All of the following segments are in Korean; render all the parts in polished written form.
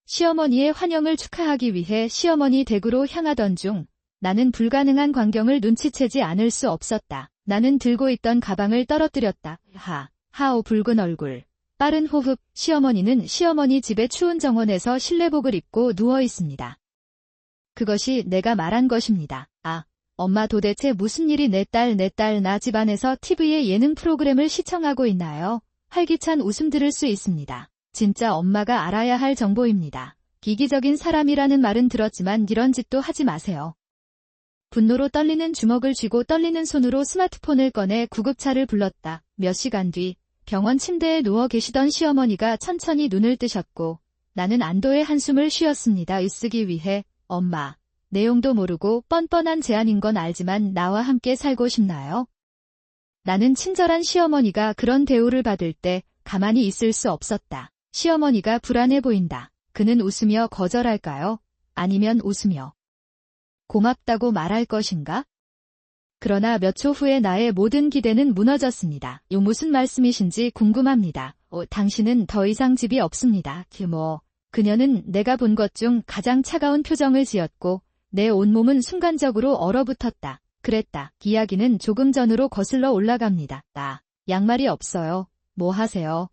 시어머니의 환영을 축하하기 위해 시어머니 댁으로 향하던 중 나는 불가능한 광경을 눈치채지 않을 수 없었다. 나는 들고 있던 가방을 떨어뜨렸다. 하오 붉은 얼굴. 빠른 호흡. 시어머니는 시어머니 집의 추운 정원에서 실내복을 입고 누워 있습니다. 그것이 내가 말한 것입니다. 엄마 도대체 무슨 일이 내 딸 나 집안에서 TV의 예능 프로그램을 시청하고 있나요? 활기찬 웃음 들을 수 있습니다. 진짜 엄마가 알아야 할 정보입니다. 이기적인 사람이라는 말은 들었지만 이런 짓도 하지 마세요. 분노로 떨리는 주먹을 쥐고 떨리는 손으로 스마트폰을 꺼내 구급차를 불렀다. 몇 시간 뒤 병원 침대에 누워 계시던 시어머니가 천천히 눈을 뜨셨고 나는 안도의 한숨을 쉬었습니다. 쓰기 위해 엄마. 내용도 모르고 뻔뻔한 제안인 건 알지만 나와 함께 살고 싶나요? 나는 친절한 시어머니가 그런 대우를 받을 때 가만히 있을 수 없었다. 시어머니가 불안해 보인다. 그는 웃으며 거절할까요? 아니면 웃으며 고맙다고 말할 것인가? 그러나 몇 초 후에 나의 모든 기대는 무너졌습니다. 무슨 말씀이신지 궁금합니다. 당신은 더 이상 집이 없습니다. 그녀는 내가 본 것 중 가장 차가운 표정을 지었고 내 온몸은 순간적으로 얼어붙었다. 그랬다. 이야기는 조금 전으로 거슬러 올라갑니다. 양말이 없어요. 뭐 하세요?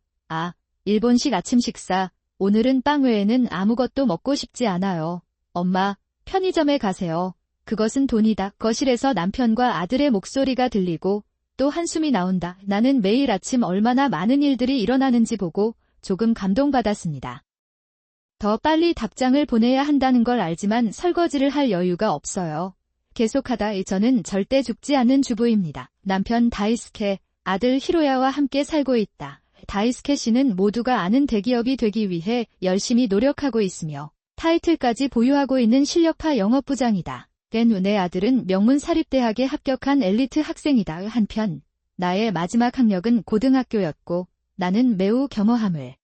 일본식 아침 식사. 오늘은 빵 외에는 아무것도 먹고 싶지 않아요. 엄마, 편의점에 가세요. 그것은 돈이다. 거실에서 남편과 아들의 목소리가 들리고 또 한숨이 나온다. 나는 매일 아침 얼마나 많은 일들이 일어나는지 보고 조금 감동받았습니다. 더 빨리 답장을 보내야 한다는 걸 알지만 설거지를 할 여유가 없어요. 계속하다 저는 절대 죽지 않는 주부입니다. 남편 다이스케, 아들 히로야와 함께 살고 있다. 다이스케 씨는 모두가 아는 대기업이 되기 위해 열심히 노력하고 있으며 타이틀까지 보유하고 있는 실력파 영업부장이다. 내 아들은 명문사립대학에 합격한 엘리트 학생이다. 한편 나의 마지막 학력은 고등학교였고 나는 매우 겸허함을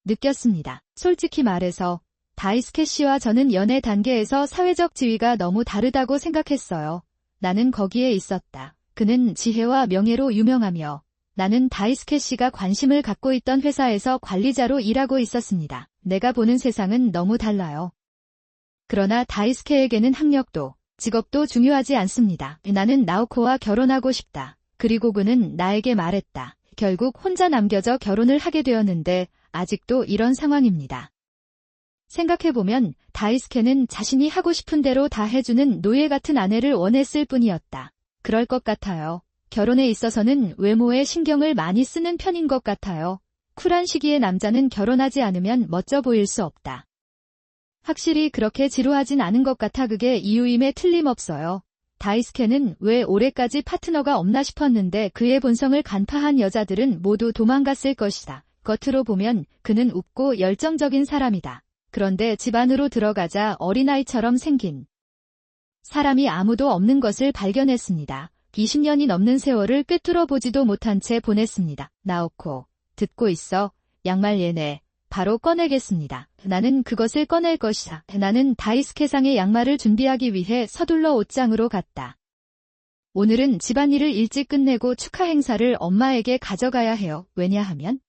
느꼈습니다. 솔직히 말해서 다이스케 씨와 저는 연애 단계에서 사회적 지위가 너무 다르다고 생각했어요. 나는 거기에 있었다. 그는 지혜와 명예로 유명하며 나는 다이스케 씨가 관심을 갖고 있던 회사에서 관리자로 일하고 있었습니다. 내가 보는 세상은 너무 달라요. 그러나 다이스케에게는 학력도 직업도 중요하지 않습니다. 나는 나오코와 결혼하고 싶다. 그리고 그는 나에게 말했다. 결국 혼자 남겨져 결혼을 하게 되었는데 아직도 이런 상황입니다. 생각해보면 다이스케는 자신이 하고 싶은 대로 다 해주는 노예 같은 아내를 원했을 뿐이었다. 그럴 것 같아요. 결혼에 있어서는 외모에 신경을 많이 쓰는 편인 것 같아요. 쿨한 시기에 남자는 결혼하지 않으면 멋져 보일 수 없다. 확실히 그렇게 지루하진 않은 것 같아 그게 이유임에 틀림없어요. 다이스케는 왜 올해까지 파트너가 없나 싶었는데 그의 본성을 간파한 여자들은 모두 도망갔을 것이다. 겉으로 보면 그는 웃고 열정적인 사람이다. 그런데 집 안으로 들어가자 어린아이처럼 생긴 사람이 아무도 없는 것을 발견했습니다. 20년이 넘는 세월을 꿰뚫어 보지도 못한 채 보냈습니다. 나오코, 듣고 있어. 양말 얘네. 바로 꺼내겠습니다. 나는 그것을 꺼낼 것이다. 나는 다이스케상의 양말을 준비하기 위해 서둘러 옷장으로 갔다. 오늘은 집안일을 일찍 끝내고 축하 행사를 엄마에게 가져가야 해요. 왜냐하면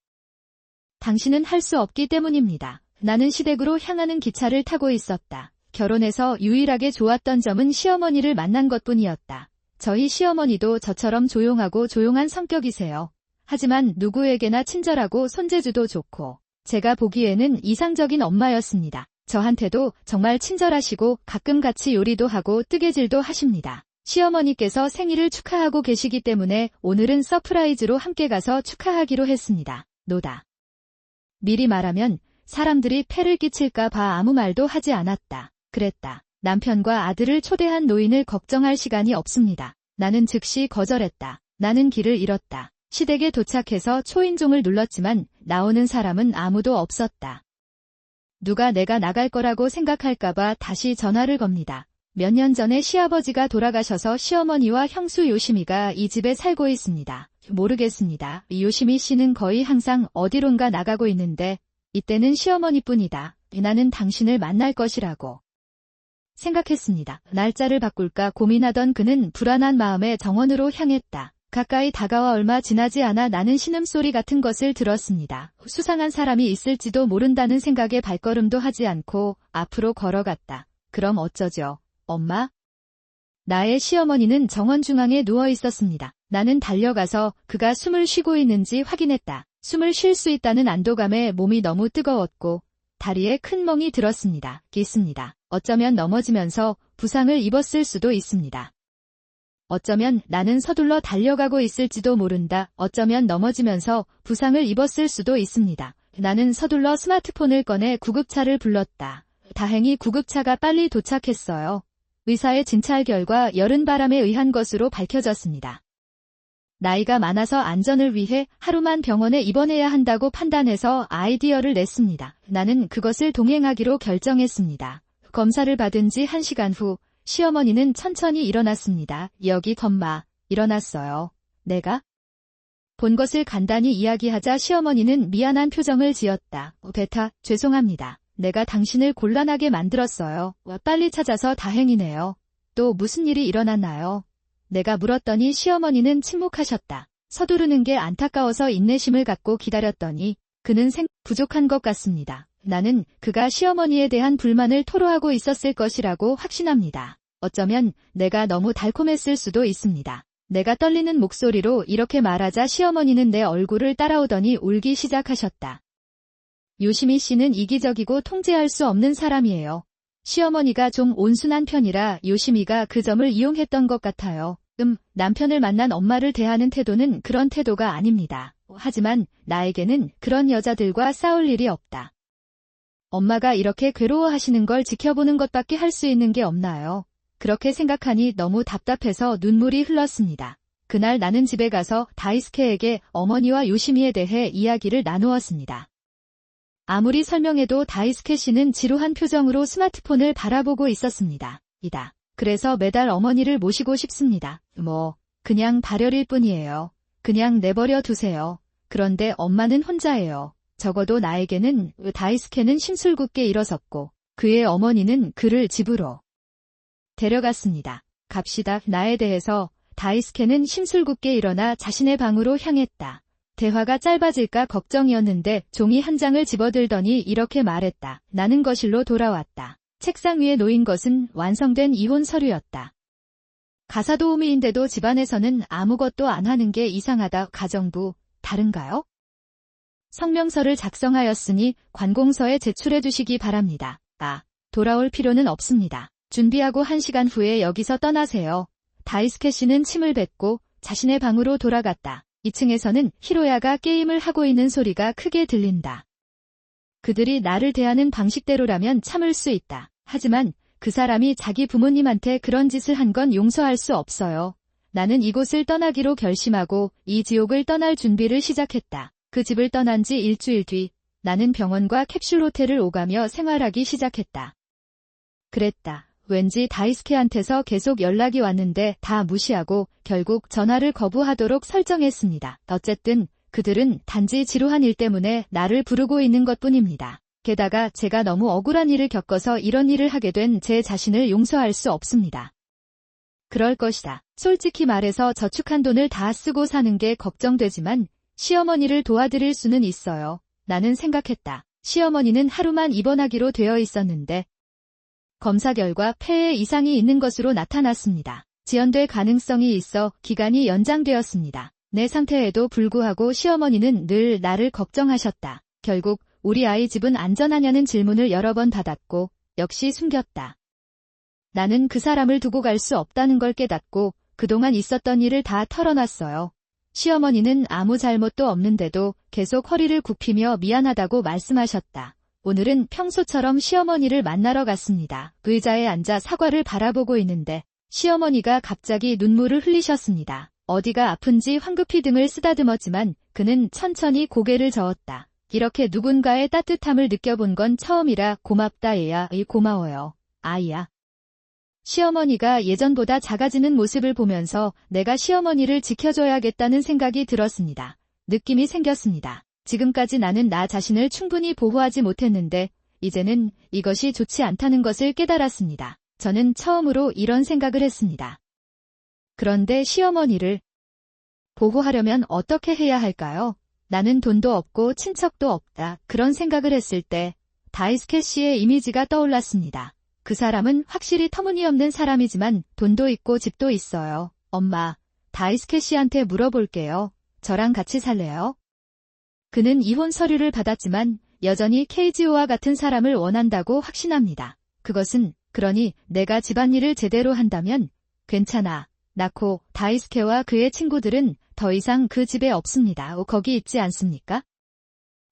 당신은 할 수 없기 때문입니다. 나는 시댁으로 향하는 기차를 타고 있었다. 결혼해서 유일하게 좋았던 점은 시어머니를 만난 것뿐이었다. 저희 시어머니도 저처럼 조용하고 조용한 성격이세요. 하지만 누구에게나 친절하고 손재주도 좋고 제가 보기에는 이상적인 엄마였습니다. 저한테도 정말 친절하시고 가끔 같이 요리도 하고 뜨개질도 하십니다. 시어머니께서 생일을 축하하고 계시기 때문에 오늘은 서프라이즈로 함께 가서 축하하기로 했습니다. 노다. 미리 말하면 사람들이 폐를 끼칠까 봐 아무 말도 하지 않았다. 그랬다. 남편과 아들을 초대한 노인을 걱정할 시간이 없습니다. 나는 즉시 거절했다. 나는 길을 잃었다. 시댁에 도착해서 초인종을 눌렀지만 나오는 사람은 아무도 없었다. 누가 내가 나갈 거라고 생각할까봐 다시 전화를 겁니다. 몇 년 전에 시아버지가 돌아가셔서 시어머니와 형수 요시미가 이 집에 살고 있습니다. 모르겠습니다. 요시미 씨는 거의 항상 어디론가 나가고 있는데 이때는 시어머니뿐이다. 나는 당신을 만날 것이라고 생각했습니다. 날짜를 바꿀까 고민하던 그는 불안한 마음에 정원으로 향했다. 가까이 다가와 얼마 지나지 않아 나는 신음소리 같은 것을 들었습니다. 수상한 사람이 있을지도 모른다는 생각에 발걸음도 하지 않고 앞으로 걸어갔다. 그럼 어쩌죠? 엄마? 나의 시어머니는 정원 중앙에 누워 있었습니다. 나는 달려가서 그가 숨을 쉬고 있는지 확인했다. 숨을 쉴 수 있다는 안도감에 몸이 너무 뜨거웠고 다리에 큰 멍이 들었습니다. 어쩌면 넘어지면서 부상을 입었을 수도 있습니다. 어쩌면 나는 서둘러 달려가고 있을지도 모른다. 어쩌면 넘어지면서 부상을 입었을 수도 있습니다. 나는 서둘러 스마트폰을 꺼내 구급차를 불렀다. 다행히 구급차가 빨리 도착했어요. 의사의 진찰 결과 여른 바람에 의한 것으로 밝혀졌습니다. 나이가 많아서 안전을 위해 하루만 병원에 입원해야 한다고 판단해서 아이디어를 냈습니다. 나는 그것을 동행하기로 결정했습니다. 검사를 받은 지 1시간 후 시어머니는 천천히 일어났습니다. 여기 덤마. 일어났어요. 내가? 본 것을 간단히 이야기하자 시어머니는 미안한 표정을 지었다. 베타, 죄송합니다. 내가 당신을 곤란하게 만들었어요. 빨리 찾아서 다행이네요. 또 무슨 일이 일어났나요? 내가 물었더니 시어머니는 침묵하셨다. 서두르는 게 안타까워서 인내심을 갖고 기다렸더니 그는 부족한 것 같습니다. 나는 그가 시어머니에 대한 불만을 토로하고 있었을 것이라고 확신합니다. 어쩌면 내가 너무 달콤했을 수도 있습니다. 내가 떨리는 목소리로 이렇게 말하자 시어머니는 내 얼굴을 따라오더니 울기 시작하셨다. 요시미 씨는 이기적이고 통제할 수 없는 사람이에요. 시어머니가 좀 온순한 편이라 요시미가 그 점을 이용했던 것 같아요. 남편을 만난 엄마를 대하는 태도는 그런 태도가 아닙니다. 하지만 나에게는 그런 여자들과 싸울 일이 없다. 엄마가 이렇게 괴로워하시는 걸 지켜보는 것밖에 할 수 있는 게 없나요? 그렇게 생각하니 너무 답답해서 눈물이 흘렀습니다. 그날 나는 집에 가서 다이스케에게 어머니와 요시미에 대해 이야기를 나누었습니다. 아무리 설명해도 다이스케 씨는 지루한 표정으로 스마트폰을 바라보고 있었습니다. 그래서 매달 어머니를 모시고 싶습니다. 그냥 발열일 뿐이에요. 그냥 내버려 두세요. 그런데 엄마는 혼자예요. 적어도 나에게는. 다이스케는 심술궂게 일어섰고 그의 어머니는 그를 집으로 데려갔습니다. 갑시다. 나에 대해서. 다이스케는 심술궂게 일어나 자신의 방으로 향했다. 대화가 짧아질까 걱정이었는데 종이 한 장을 집어들더니 이렇게 말했다. 나는 거실로 돌아왔다. 책상 위에 놓인 것은 완성된 이혼 서류였다. 가사도우미인데도 집안에서는 아무것도 안 하는 게 이상하다. 가정부, 다른가요? 성명서를 작성하였으니 관공서에 제출해 주시기 바랍니다. 돌아올 필요는 없습니다. 준비하고 1시간 후에 여기서 떠나세요. 다이스케 씨는 침을 뱉고 자신의 방으로 돌아갔다. 2층에서는 히로야가 게임을 하고 있는 소리가 크게 들린다. 그들이 나를 대하는 방식대로라면 참을 수 있다. 하지만 그 사람이 자기 부모님한테 그런 짓을 한 건 용서할 수 없어요. 나는 이곳을 떠나기로 결심하고 이 지옥을 떠날 준비를 시작했다. 그 집을 떠난 지 일주일 뒤 나는 병원과 캡슐 호텔을 오가며 생활하기 시작했다. 그랬다. 왠지 다이스케한테서 계속 연락이 왔는데 다 무시하고 결국 전화를 거부하도록 설정했습니다. 어쨌든 그들은 단지 지루한 일 때문에 나를 부르고 있는 것뿐입니다. 게다가 제가 너무 억울한 일을 겪어서 이런 일을 하게 된 제 자신을 용서할 수 없습니다. 그럴 것이다. 솔직히 말해서 저축한 돈을 다 쓰고 사는 게 걱정되지만 시어머니를 도와드릴 수는 있어요. 나는 생각했다. 시어머니는 하루만 입원하기로 되어 있었는데 검사 결과 폐에 이상이 있는 것으로 나타났습니다. 지연될 가능성이 있어 기간이 연장되었습니다. 내 상태에도 불구하고 시어머니는 늘 나를 걱정하셨다. 결국 우리 아이 집은 안전하냐는 질문을 여러 번 받았고 역시 숨겼다. 나는 그 사람을 두고 갈 수 없다는 걸 깨닫고 그동안 있었던 일을 다 털어놨어요. 시어머니는 아무 잘못도 없는데도 계속 허리를 굽히며 미안하다고 말씀하셨다. 오늘은 평소처럼 시어머니를 만나러 갔습니다. 의자에 앉아 사과를 바라보고 있는데 시어머니가 갑자기 눈물을 흘리셨습니다. 어디가 아픈지 황급히 등을 쓰다듬었지만 그는 천천히 고개를 저었다. 이렇게 누군가의 따뜻함을 느껴본 건 처음이라 고맙다 얘야. 고마워요. 아이야. 시어머니가 예전보다 작아지는 모습을 보면서 내가 시어머니를 지켜줘야겠다는 생각이 들었습니다. 느낌이 생겼습니다. 지금까지 나는 나 자신을 충분히 보호하지 못했는데 이제는 이것이 좋지 않다는 것을 깨달았습니다. 저는 처음으로 이런 생각을 했습니다. 그런데 시어머니를 보호하려면 어떻게 해야 할까요? 나는 돈도 없고 친척도 없다. 그런 생각을 했을 때 다이스케 씨의 이미지가 떠올랐습니다. 그 사람은 확실히 터무니없는 사람이지만 돈도 있고 집도 있어요. 엄마, 다이스케 씨한테 물어볼게요. 저랑 같이 살래요? 그는 이혼 서류를 받았지만 여전히 케이지오와 같은 사람을 원한다고 확신합니다. 그것은 그러니 내가 집안일을 제대로 한다면 괜찮아. 나코, 다이스케와 그의 친구들은 더 이상 그 집에 없습니다. 거기 있지 않습니까?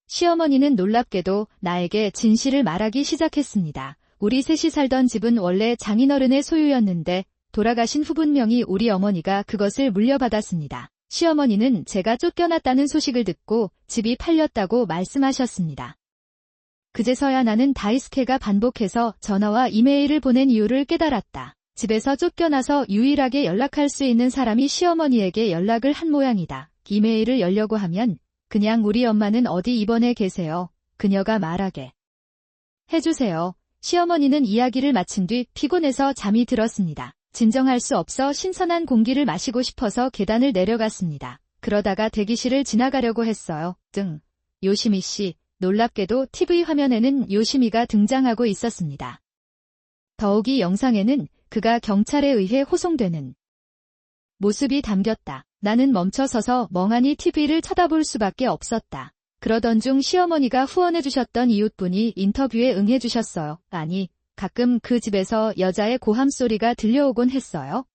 시어머니는 놀랍게도 나에게 진실을 말하기 시작했습니다. 우리 셋이 살던 집은 원래 장인어른의 소유였는데 돌아가신 후 분명히 우리 어머니가 그것을 물려받았습니다. 시어머니는 제가 쫓겨났다는 소식을 듣고 집이 팔렸다고 말씀하셨습니다. 그제서야 나는 다이스케가 반복해서 전화와 이메일을 보낸 이유를 깨달았다. 집에서 쫓겨나서 유일하게 연락할 수 있는 사람이 시어머니에게 연락을 한 모양이다. 이메일을 열려고 하면 그냥 우리 엄마는 어디 입원해 계세요. 그녀가 말하게 해주세요. 시어머니는 이야기를 마친 뒤 피곤해서 잠이 들었습니다. 진정할 수 없어 신선한 공기를 마시고 싶어서 계단을 내려갔습니다. 그러다가 대기실을 지나가려고 했어요. 요시미 씨, 놀랍게도 TV 화면에는 요시미가 등장하고 있었습니다. 더욱이 영상에는 그가 경찰에 의해 호송되는 모습이 담겼다. 나는 멈춰서서 멍하니 TV를 쳐다볼 수밖에 없었다. 그러던 중 시어머니가 후원해주셨던 이웃분이 인터뷰에 응해주셨어요. 아니, 가끔 그 집에서 여자의 고함 소리가 들려오곤 했어요.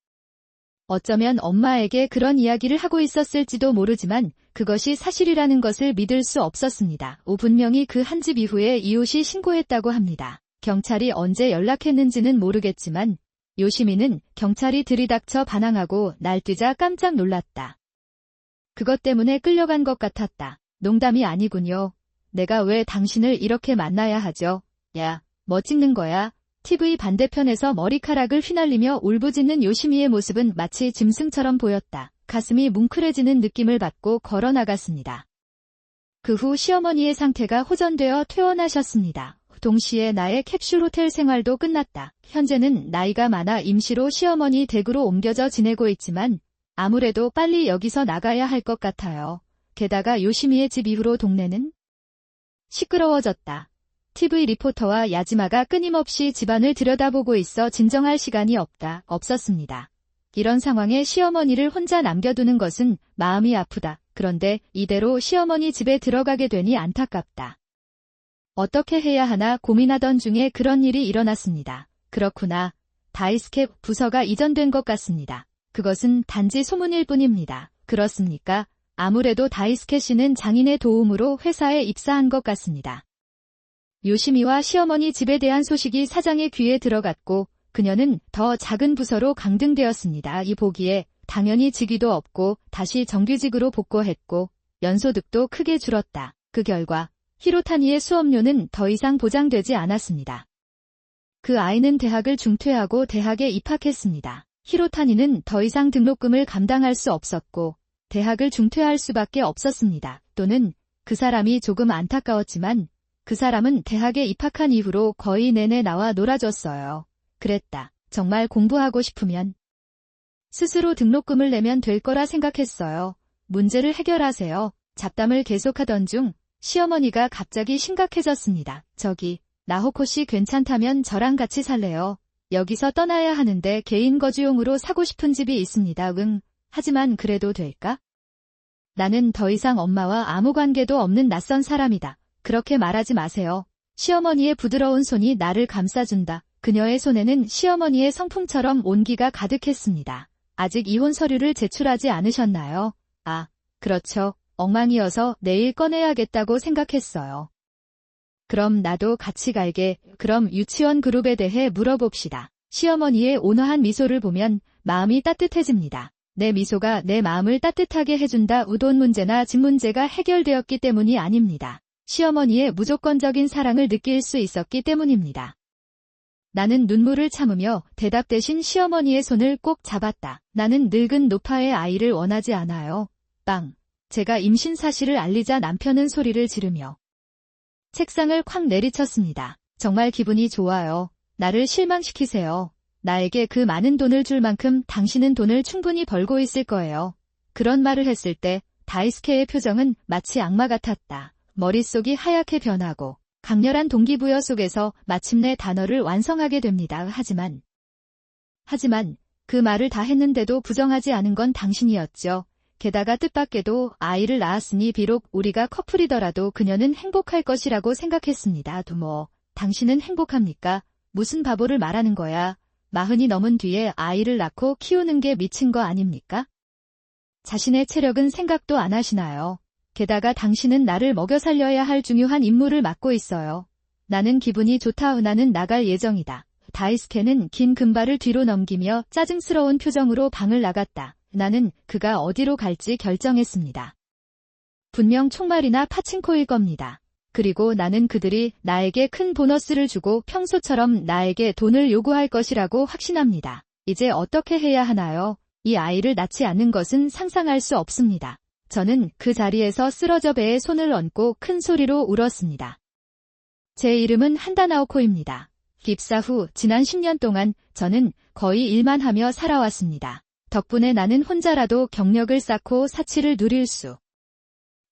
어쩌면 엄마에게 그런 이야기를 하고 있었을지도 모르지만 그것이 사실이라는 것을 믿을 수 없었습니다. 분명히 그 한 집 이후에 이웃이 신고했다고 합니다. 경찰이 언제 연락했는지는 모르겠지만 요시미는 경찰이 들이닥쳐 반항하고 날뛰자 깜짝 놀랐다. 그것 때문에 끌려간 것 같았다. 농담이 아니군요. 내가 왜 당신을 이렇게 만나야 하죠? 야, 뭐 찍는 거야? TV 반대편에서 머리카락을 휘날리며 울부짖는 요시미의 모습은 마치 짐승처럼 보였다. 가슴이 뭉클해지는 느낌을 받고 걸어나갔습니다. 그 후 시어머니의 상태가 호전되어 퇴원하셨습니다. 동시에 나의 캡슐 호텔 생활도 끝났다. 현재는 나이가 많아 임시로 시어머니 댁으로 옮겨져 지내고 있지만 아무래도 빨리 여기서 나가야 할 것 같아요. 게다가 요시미의 집 이후로 동네는 시끄러워졌다. TV 리포터와 야지마가 끊임없이 집안을 들여다보고 있어 진정할 시간이 없었습니다. 이런 상황에 시어머니를 혼자 남겨두는 것은 마음이 아프다. 그런데 이대로 시어머니 집에 들어가게 되니 안타깝다. 어떻게 해야 하나 고민하던 중에 그런 일이 일어났습니다. 그렇구나. 다이스케 부서가 이전된 것 같습니다. 그것은 단지 소문일 뿐입니다. 그렇습니까? 아무래도 다이스케 씨는 장인의 도움으로 회사에 입사한 것 같습니다. 요시미와 시어머니 집에 대한 소식이 사장의 귀에 들어갔고 그녀는 더 작은 부서로 강등되었습니다. 이 보기에 당연히 직위도 없고 다시 정규직으로 복귀했고 연소득도 크게 줄었다. 그 결과 히로타니의 수업료는 더 이상 보장되지 않았습니다. 그 아이는 대학을 중퇴하고 대학에 입학했습니다. 히로타니는 더 이상 등록금을 감당할 수 없었고 대학을 중퇴할 수밖에 없었습니다. 또는 그 사람이 조금 안타까웠지만 그 사람은 대학에 입학한 이후로 거의 내내 나와 놀아줬어요. 그랬다. 정말 공부하고 싶으면 스스로 등록금을 내면 될 거라 생각했어요. 문제를 해결하세요. 잡담을 계속하던 중 시어머니가 갑자기 심각해졌습니다. 저기, 나호코 씨 괜찮다면 저랑 같이 살래요. 여기서 떠나야 하는데 개인 거주용으로 사고 싶은 집이 있습니다. 하지만 그래도 될까? 나는 더 이상 엄마와 아무 관계도 없는 낯선 사람이다. 그렇게 말하지 마세요. 시어머니의 부드러운 손이 나를 감싸준다. 그녀의 손에는 시어머니의 성품처럼 온기가 가득했습니다. 아직 이혼 서류를 제출하지 않으셨나요? 아, 그렇죠. 엉망이어서 내일 꺼내야겠다고 생각했어요. 그럼 나도 같이 갈게. 그럼 유치원 그룹에 대해 물어봅시다. 시어머니의 온화한 미소를 보면 마음이 따뜻해집니다. 내 미소가 내 마음을 따뜻하게 해준다. 우돈 문제나 집 문제가 해결되었기 때문이 아닙니다. 시어머니의 무조건적인 사랑을 느낄 수 있었기 때문입니다. 나는 눈물을 참으며 대답 대신 시어머니의 손을 꼭 잡았다. 나는 늙은 노파의 아이를 원하지 않아요. 빵. 제가 임신 사실을 알리자 남편은 소리를 지르며 책상을 콱 내리쳤습니다. 정말 기분이 좋아요. 나를 실망시키세요. 나에게 그 많은 돈을 줄 만큼 당신은 돈을 충분히 벌고 있을 거예요. 그런 말을 했을 때 다이스케의 표정은 마치 악마 같았다. 머릿속이 하얗게 변하고 강렬한 동기부여 속에서 마침내 단어를 완성하게 됩니다. 하지만 그 말을 다 했는데도 부정하지 않은 건 당신이었죠. 게다가 뜻밖에도 아이를 낳았으니 비록 우리가 커플이더라도 그녀는 행복할 것이라고 생각했습니다. 당신은 행복합니까? 무슨 바보를 말하는 거야. 40이 넘은 뒤에 아이를 낳고 키우는 게 미친 거 아닙니까? 자신의 체력은 생각도 안 하시나요? 게다가 당신은 나를 먹여 살려야 할 중요한 임무를 맡고 있어요. 나는 기분이 좋다. 나는 나갈 예정이다. 다이스케는 긴 금발을 뒤로 넘기며 짜증스러운 표정으로 방을 나갔다. 나는 그가 어디로 갈지 결정했습니다. 분명 총말이나 파친코일 겁니다. 그리고 나는 그들이 나에게 큰 보너스를 주고 평소처럼 나에게 돈을 요구할 것이라고 확신합니다. 이제 어떻게 해야 하나요? 이 아이를 낳지 않는 것은 상상할 수 없습니다. 저는 그 자리에서 쓰러져 배에 손을 얹고 큰 소리로 울었습니다. 제 이름은 한다나오코입니다. 입사 후 지난 10년 동안 저는 거의 일만 하며 살아왔습니다. 덕분에 나는 혼자라도 경력을 쌓고 사치를 누릴 수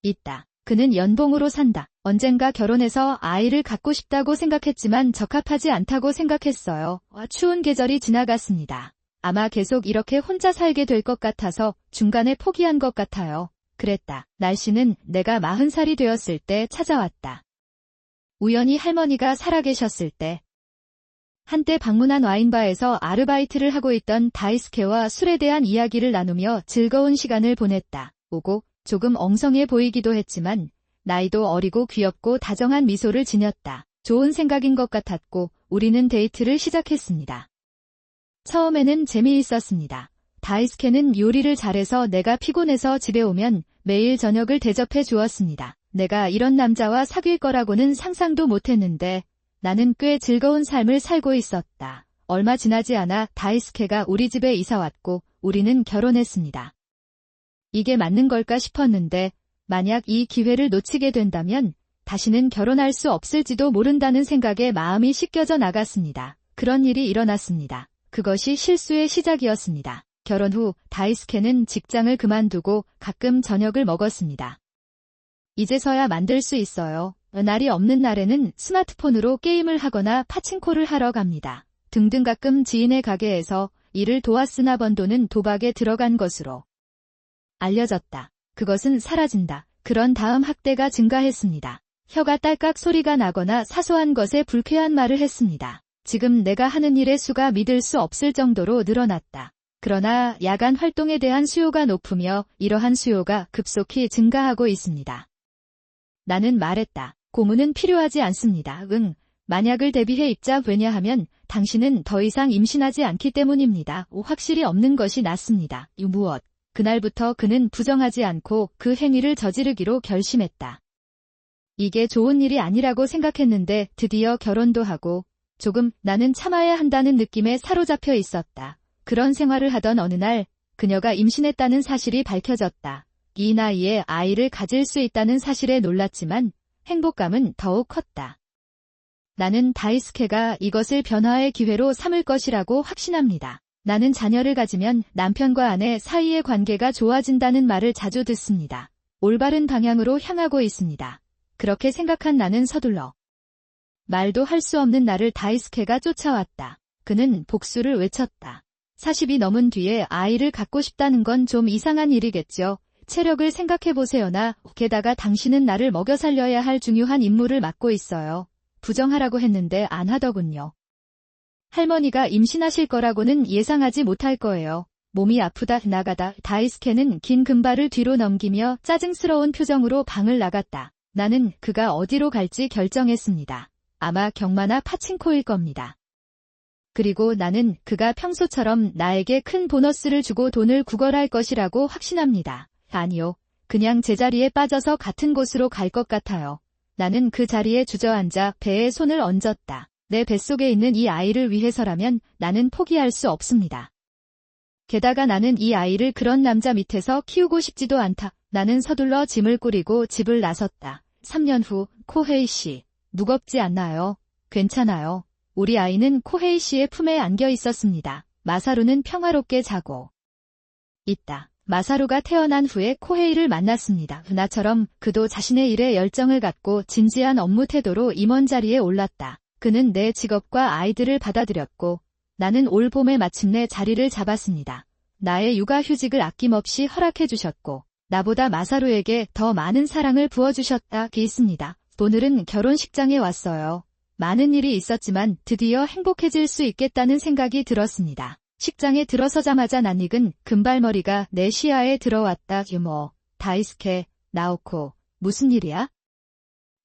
있다. 그는 연봉으로 산다. 언젠가 결혼해서 아이를 갖고 싶다고 생각했지만 적합하지 않다고 생각했어요. 추운 계절이 지나갔습니다. 아마 계속 이렇게 혼자 살게 될 것 같아서 중간에 포기한 것 같아요. 그랬다. 날씨는 내가 40살이 되었을 때 찾아왔다. 우연히 할머니가 살아계셨을 때. 한때 방문한 와인바에서 아르바이트를 하고 있던 다이스케와 술에 대한 이야기를 나누며 즐거운 시간을 보냈다. 오고 조금 엉성해 보이기도 했지만 나이도 어리고 귀엽고 다정한 미소를 지녔다. 좋은 생각인 것 같았고 우리는 데이트를 시작했습니다. 처음에는 재미있었습니다. 다이스케는 요리를 잘해서 내가 피곤해서 집에 오면 매일 저녁을 대접해 주었습니다. 내가 이런 남자와 사귈 거라고는 상상도 못했는데 나는 꽤 즐거운 삶을 살고 있었다. 얼마 지나지 않아 다이스케가 우리 집에 이사왔고 우리는 결혼했습니다. 이게 맞는 걸까 싶었는데 만약 이 기회를 놓치게 된다면 다시는 결혼할 수 없을지도 모른다는 생각에 마음이 씻겨져 나갔습니다. 그런 일이 일어났습니다. 그것이 실수의 시작이었습니다. 결혼 후 다이스케는 직장을 그만두고 가끔 저녁을 먹었습니다. 이제서야 만들 수 있어요. 날이 없는 날에는 스마트폰으로 게임을 하거나 파친코를 하러 갑니다. 등등 가끔 지인의 가게에서 일을 도왔으나 번 돈은 도박에 들어간 것으로 알려졌다. 그것은 사라진다. 그런 다음 학대가 증가했습니다. 혀가 딸깍 소리가 나거나 사소한 것에 불쾌한 말을 했습니다. 지금 내가 하는 일의 수가 믿을 수 없을 정도로 늘어났다. 그러나 야간 활동에 대한 수요가 높으며 이러한 수요가 급속히 증가하고 있습니다. 나는 말했다. 고문은 필요하지 않습니다. 만약을 대비해 입자. 왜냐하면 당신은 더 이상 임신하지 않기 때문입니다. 확실히 없는 것이 낫습니다. 무엇? 그날부터 그는 부정하지 않고 그 행위를 저지르기로 결심했다. 이게 좋은 일이 아니라고 생각했는데 드디어 결혼도 하고 조금 나는 참아야 한다는 느낌에 사로잡혀 있었다. 그런 생활을 하던 어느 날 그녀가 임신했다는 사실이 밝혀졌다. 이 나이에 아이를 가질 수 있다는 사실에 놀랐지만 행복감은 더욱 컸다. 나는 다이스케가 이것을 변화의 기회로 삼을 것이라고 확신합니다. 나는 자녀를 가지면 남편과 아내 사이의 관계가 좋아진다는 말을 자주 듣습니다. 올바른 방향으로 향하고 있습니다. 그렇게 생각한 나는 서둘러 말도 할 수 없는 나를 다이스케가 쫓아왔다. 그는 복수를 외쳤다. 40이 넘은 뒤에 아이를 갖고 싶다는 건 좀 이상한 일이겠죠. 체력을 생각해보세요나 게다가 당신은 나를 먹여 살려야 할 중요한 임무를 맡고 있어요. 부정하라고 했는데 안 하더군요. 할머니가 임신하실 거라고는 예상하지 못할 거예요. 몸이 아프다 나가다. 다이스케는 긴 금발을 뒤로 넘기며 짜증스러운 표정으로 방을 나갔다. 나는 그가 어디로 갈지 결정했습니다. 아마 경마나 파친코일 겁니다. 그리고 나는 그가 평소처럼 나에게 큰 보너스를 주고 돈을 구걸할 것이라고 확신합니다. 아니요. 그냥 제자리에 빠져서 같은 곳으로 갈 것 같아요. 나는 그 자리에 주저앉아 배에 손을 얹었다. 내 뱃속에 있는 이 아이를 위해서라면 나는 포기할 수 없습니다. 게다가 나는 이 아이를 그런 남자 밑에서 키우고 싶지도 않다. 나는 서둘러 짐을 꾸리고 집을 나섰다. 3년 후 코헤이 씨, 무겁지 않나요? 괜찮아요. 우리 아이는 코헤이 씨의 품에 안겨 있었습니다. 마사루는 평화롭게 자고 있다. 마사루가 태어난 후에 코헤이를 만났습니다. 나처럼 그도 자신의 일에 열정을 갖고 진지한 업무 태도로 임원 자리에 올랐다. 그는 내 직업과 아이들을 받아들였고 나는 올 봄에 마침내 자리를 잡았습니다. 나의 육아휴직을 아낌없이 허락해 주셨고 나보다 마사루에게 더 많은 사랑을 부어주셨다. 있습니다. 오늘은 결혼식장에 왔어요. 많은 일이 있었지만 드디어 행복해질 수 있겠다는 생각이 들었습니다. 식장에 들어서자마자 낯익은 금발머리가 내 시야에 들어왔다. 유모, 다이스케, 나오코, 무슨 일이야?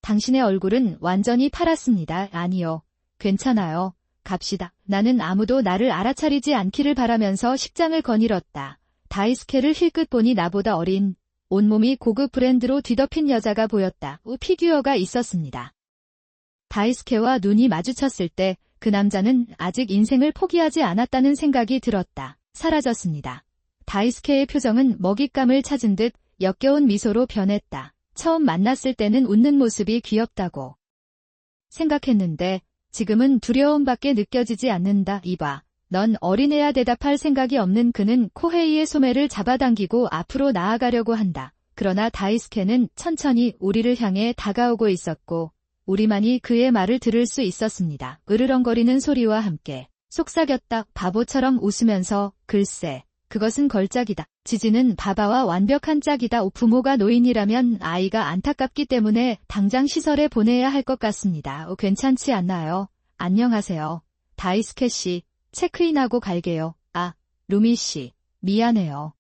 당신의 얼굴은 완전히 파랗습니다. 아니요. 괜찮아요. 갑시다. 나는 아무도 나를 알아차리지 않기를 바라면서 식장을 거닐었다. 다이스케를 힐끗 보니 나보다 어린, 온몸이 고급 브랜드로 뒤덮인 여자가 보였다. 피규어가 있었습니다. 다이스케와 눈이 마주쳤을 때 그 남자는 아직 인생을 포기하지 않았다는 생각이 들었다. 사라졌습니다. 다이스케의 표정은 먹잇감을 찾은 듯 역겨운 미소로 변했다. 처음 만났을 때는 웃는 모습이 귀엽다고 생각했는데 지금은 두려움밖에 느껴지지 않는다. 이봐. 넌 어린애야. 대답할 생각이 없는 그는 코헤이의 소매를 잡아당기고 앞으로 나아가려고 한다. 그러나 다이스케는 천천히 우리를 향해 다가오고 있었고 우리만이 그의 말을 들을 수 있었습니다. 으르렁거리는 소리와 함께 속삭였다. 바보처럼 웃으면서 글쎄, 그것은 걸작이다. 지지는 바바와 완벽한 짝이다. 부모가 노인이라면 아이가 안타깝기 때문에 당장 시설에 보내야 할 것 같습니다. 괜찮지 않나요? 안녕하세요. 다이스케 씨, 체크인하고 갈게요. 아, 루미 씨, 미안해요.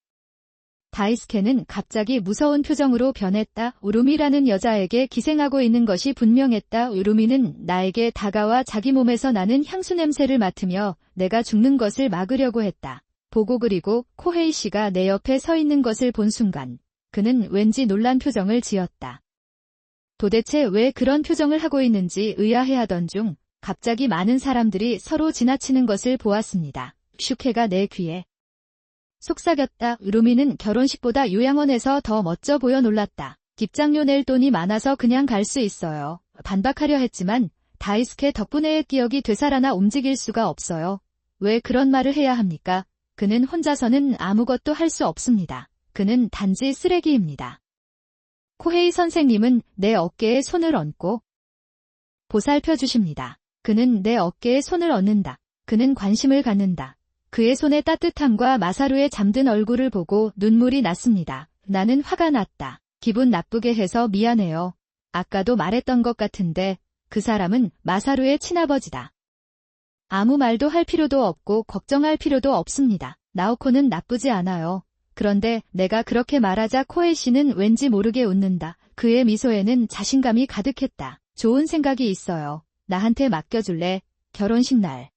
다이스케는 갑자기 무서운 표정으로 변했다. 루미라는 여자에게 기생하고 있는 것이 분명했다. 루미는 나에게 다가와 자기 몸에서 나는 향수 냄새를 맡으며 내가 죽는 것을 막으려고 했다. 보고 그리고 코헤이 씨가 내 옆에 서 있는 것을 본 순간 그는 왠지 놀란 표정을 지었다. 도대체 왜 그런 표정을 하고 있는지 의아해하던 중 갑자기 많은 사람들이 서로 지나치는 것을 보았습니다. 슈케가 내 귀에 속삭였다. 루미는 결혼식보다 요양원에서 더 멋져 보여. 놀랐다. 입장료 낼 돈이 많아서 그냥 갈 수 있어요. 반박하려 했지만 다이스케 덕분에 기억이 되살아나 움직일 수가 없어요. 왜 그런 말을 해야 합니까? 그는 혼자서는 아무것도 할 수 없습니다. 그는 단지 쓰레기입니다. 코헤이 선생님은 내 어깨에 손을 얹고 보살펴 주십니다. 그는 내 어깨에 손을 얹는다. 그는 관심을 갖는다. 그의 손의 따뜻함과 마사루의 잠든 얼굴을 보고 눈물이 났습니다. 나는 화가 났다. 기분 나쁘게 해서 미안해요. 아까도 말했던 것 같은데 그 사람은 마사루의 친아버지다. 아무 말도 할 필요도 없고 걱정할 필요도 없습니다. 나오코는 나쁘지 않아요. 그런데 내가 그렇게 말하자 코헤이 씨는 왠지 모르게 웃는다. 그의 미소에는 자신감이 가득했다. 좋은 생각이 있어요. 나한테 맡겨줄래? 결혼식 날.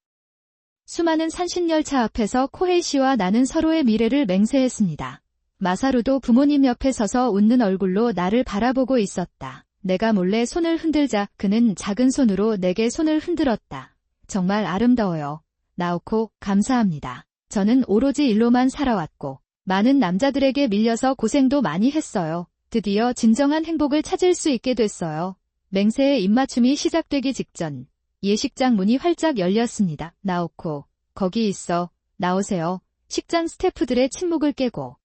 수많은 산신열차 앞에서 코헤이 씨와 나는 서로의 미래를 맹세했습니다. 마사루도 부모님 옆에 서서 웃는 얼굴로 나를 바라보고 있었다. 내가 몰래 손을 흔들자 그는 작은 손으로 내게 손을 흔들었다. 정말 아름다워요. 나오코, 감사합니다. 저는 오로지 일로만 살아왔고 많은 남자들에게 밀려서 고생도 많이 했어요. 드디어 진정한 행복을 찾을 수 있게 됐어요. 맹세의 입맞춤이 시작되기 직전 예식장 문이 활짝 열렸습니다. 나오코, 거기 있어. 나오세요. 식장 스태프들의 침묵을 깨고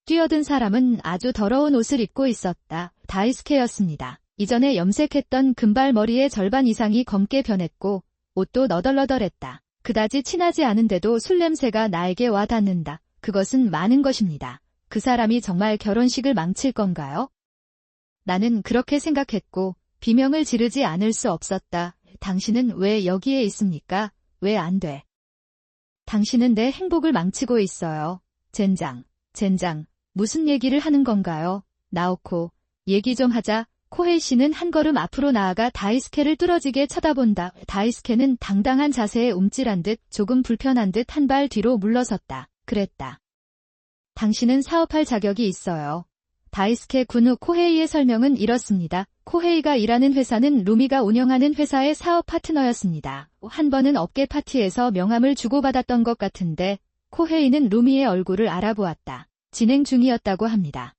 뛰어든 사람은 아주 더러운 옷을 입고 있었다. 다이스케였습니다. 이전에 염색했던 금발 머리의 절반 이상이 검게 변했고 옷도 너덜너덜했다. 그다지 친하지 않은데도 술 냄새가 나에게 와 닿는다. 그것은 많은 것입니다. 그 사람이 정말 결혼식을 망칠 건가요? 나는 그렇게 생각했고 비명을 지르지 않을 수 없었다. 당신은 왜 여기에 있습니까? 왜 안 돼? 당신은 내 행복을 망치고 있어요. 젠장, 무슨 얘기를 하는 건가요? 나오코, 얘기 좀 하자. 코헤이 씨는 한 걸음 앞으로 나아가 다이스케를 뚫어지게 쳐다본다. 다이스케는 당당한 자세에 움찔한 듯 조금 불편한 듯 한 발 뒤로 물러섰다. 그랬다. 당신은 사업할 자격이 있어요. 다이스케 군 후 코헤이의 설명은 이렇습니다. 코헤이가 일하는 회사는 루미가 운영하는 회사의 사업 파트너였습니다. 한 번은 업계 파티에서 명함을 주고받았던 것 같은데 코헤이는 루미의 얼굴을 알아보았다. 진행 중이었다고 합니다.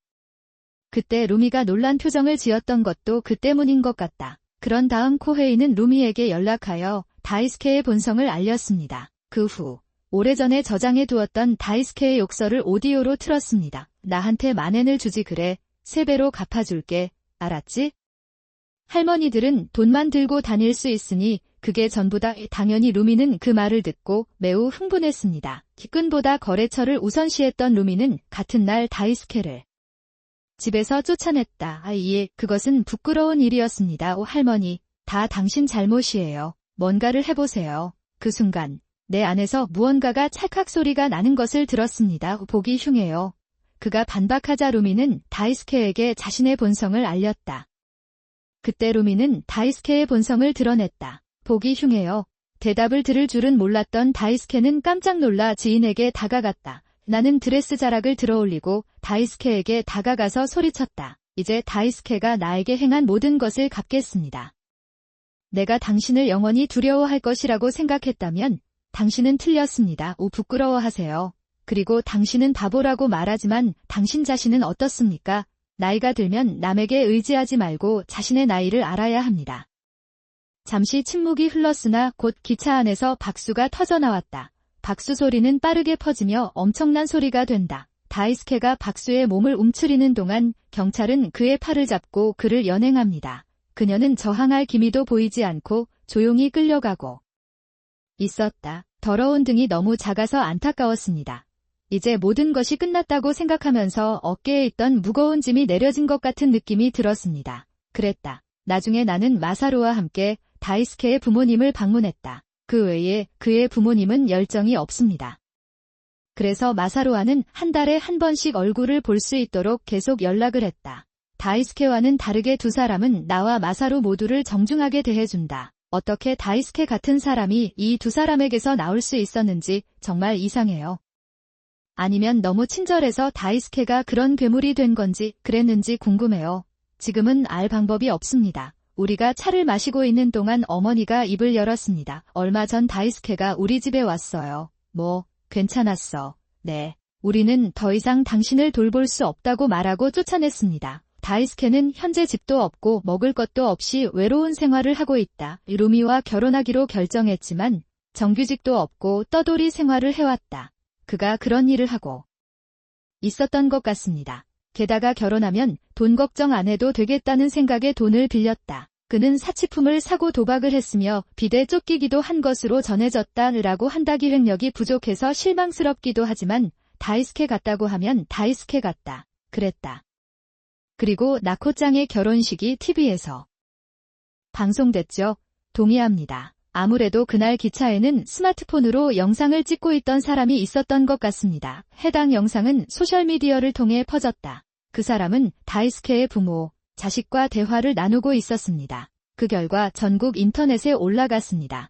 그때 루미가 놀란 표정을 지었던 것도 그 때문인 것 같다. 그런 다음 코헤이는 루미에게 연락하여 다이스케의 본성을 알렸습니다. 그 후 오래전에 저장해 두었던 다이스케의 욕설을 오디오로 틀었습니다. 나한테 만엔을 주지 그래. 3배로 갚아줄게. 알았지? 할머니들은 돈만 들고 다닐 수 있으니 그게 전부다. 당연히 루미는 그 말을 듣고 매우 흥분했습니다. 기근보다 거래처를 우선시했던 루미는 같은 날 다이스케를 집에서 쫓아냈다. 예, 그것은 부끄러운 일이었습니다. 할머니, 다 당신 잘못이에요. 뭔가를 해보세요. 그 순간 내 안에서 무언가가 찰칵 소리가 나는 것을 들었습니다. 보기 흉해요. 그가 반박하자 루미는 다이스케에게 자신의 본성을 알렸다. 그때 루미는 다이스케의 본성을 드러냈다. 보기 흉해요. 대답을 들을 줄은 몰랐던 다이스케는 깜짝 놀라 지인에게 다가갔다. 나는 드레스 자락을 들어올리고 다이스케에게 다가가서 소리쳤다. 이제 다이스케가 나에게 행한 모든 것을 갚겠습니다. 내가 당신을 영원히 두려워할 것이라고 생각했다면 당신은 틀렸습니다. 부끄러워하세요. 그리고 당신은 바보라고 말하지만 당신 자신은 어떻습니까? 나이가 들면 남에게 의지하지 말고 자신의 나이를 알아야 합니다. 잠시 침묵이 흘렀으나 곧 기차 안에서 박수가 터져나왔다. 박수 소리는 빠르게 퍼지며 엄청난 소리가 된다. 다이스케가 박수에 몸을 움츠리는 동안 경찰은 그의 팔을 잡고 그를 연행합니다. 그녀는 저항할 기미도 보이지 않고 조용히 끌려가고 있었다. 더러운 등이 너무 작아서 안타까웠습니다. 이제 모든 것이 끝났다고 생각하면서 어깨에 있던 무거운 짐이 내려진 것 같은 느낌이 들었습니다. 그랬다. 나중에 나는 마사루와 함께 다이스케의 부모님을 방문했다. 그 외에 그의 부모님은 열정이 없습니다. 그래서 마사루와는 한 달에 한 번씩 얼굴을 볼 수 있도록 계속 연락을 했다. 다이스케와는 다르게 두 사람은 나와 마사루 모두를 정중하게 대해준다. 어떻게 다이스케 같은 사람이 이 두 사람에게서 나올 수 있었는지 정말 이상해요. 아니면 너무 친절해서 다이스케가 그런 괴물이 된 건지 그랬는지 궁금해요. 지금은 알 방법이 없습니다. 우리가 차를 마시고 있는 동안 어머니가 입을 열었습니다. 얼마 전 다이스케가 우리 집에 왔어요. 뭐, 괜찮았어. 네. 우리는 더 이상 당신을 돌볼 수 없다고 말하고 쫓아냈습니다. 다이스케는 현재 집도 없고 먹을 것도 없이 외로운 생활을 하고 있다. 루미와 결혼하기로 결정했지만 정규직도 없고 떠돌이 생활을 해왔다. 그가 그런 일을 하고 있었던 것 같습니다. 게다가 결혼하면 돈 걱정 안 해도 되겠다는 생각에 돈을 빌렸다. 그는 사치품을 사고 도박을 했으며 빚에 쫓기기도 한 것으로 전해졌다라고 한다. 기획력이 부족해서 실망스럽기도 하지만 다이스케 같다고 하면 다이스케 같다. 그랬다. 그리고 나코짱의 결혼식이 TV에서 방송됐죠. 동의합니다. 아무래도 그날 기차에는 스마트폰으로 영상을 찍고 있던 사람이 있었던 것 같습니다. 해당 영상은 소셜미디어를 통해 퍼졌다. 그 사람은 다이스케의 부모, 자식과 대화를 나누고 있었습니다. 그 결과 전국 인터넷에 올라갔습니다.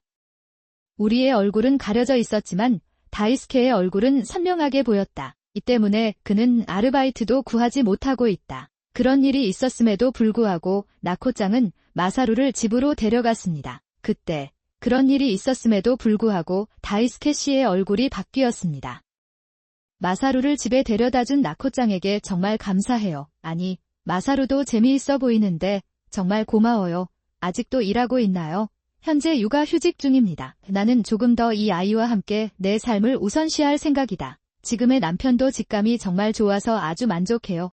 우리의 얼굴은 가려져 있었지만 다이스케의 얼굴은 선명하게 보였다. 이 때문에 그는 아르바이트도 구하지 못하고 있다. 그런 일이 있었음에도 불구하고 나코짱은 마사루를 집으로 데려갔습니다. 그때 그런 일이 있었음에도 불구하고 다이스케 씨의 얼굴이 바뀌었습니다. 마사루를 집에 데려다준 나코짱에게 정말 감사해요. 아니, 마사루도 재미있어 보이는데 정말 고마워요. 아직도 일하고 있나요? 현재 육아휴직 중입니다. 나는 조금 더 이 아이와 함께 내 삶을 우선시할 생각이다. 지금의 남편도 직감이 정말 좋아서 아주 만족해요.